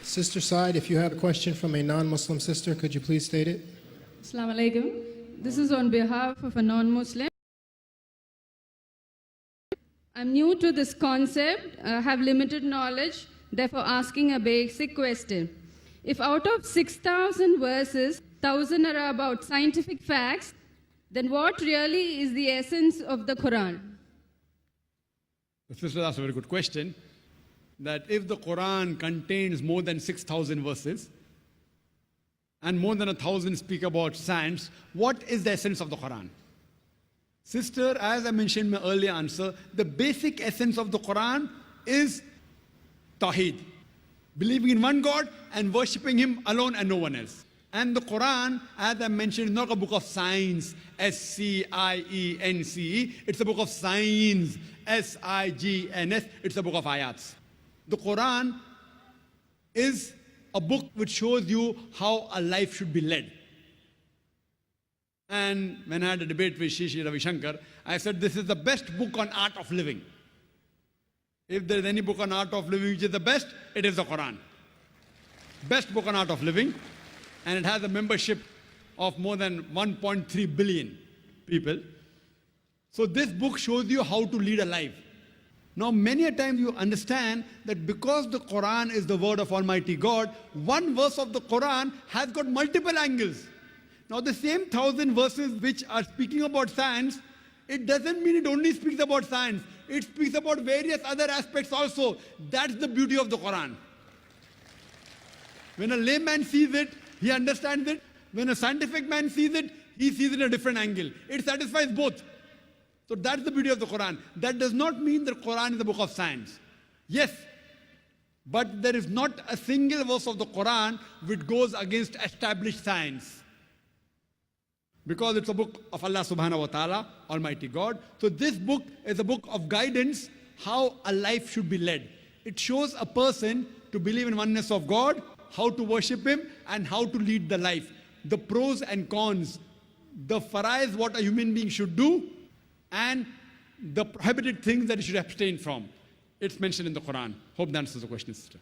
Sister side, if you have a question from a non-Muslim sister, could you please state it? Assalamu alaikum. This is on behalf of a non-Muslim. I'm new to this concept, have limited knowledge, therefore asking a basic question. If out of 6,000 verses, 1,000 are about scientific facts, then what really is the essence of the Quran? The sister asked a very good question, that if the Quran contains more than 6,000 verses, and more than 1,000 speak about science, what is the essence of the Quran? Sister, as I mentioned in my earlier answer, the basic essence of the Quran is Tawheed, believing in one God and worshipping Him alone and no one else. And the Quran, as I mentioned, is not a book of science, S-C-I-E-N-C-E. It's a book of signs, S-I-G-N-S. It's a book of ayats. The Quran is a book which shows you how a life should be led. And when I had a debate with Shri Ravi Shankar, I said this is the best book on art of living. If there is any book on art of living which is the best, it is the Quran. Best book on art of living. And it has a membership of more than 1.3 billion people. So this book shows you how to lead a life. Now many a times you understand that because the Quran is the word of Almighty God, one verse of the Quran has got multiple angles. Now the same 1,000 verses which are speaking about science, it doesn't mean it only speaks about science. It speaks about various other aspects also. That's the beauty of the Quran. When a layman sees it, he understands it. When a scientific man sees it, he sees it in a different angle. It satisfies both. So that's the beauty of the Quran. That does not mean that Quran is a book of science. Yes, but there is not a single verse of the Quran which goes against established science. Because it's a book of Allah subhanahu wa ta'ala, Almighty God. So this book is a book of guidance, how a life should be led. It shows a person to believe in oneness of God, how to worship Him, and how to lead the life. The pros and cons, the farais, what a human being should do, and the prohibited things that he should abstain from. It's mentioned in the Quran. Hope that answers the question, sister.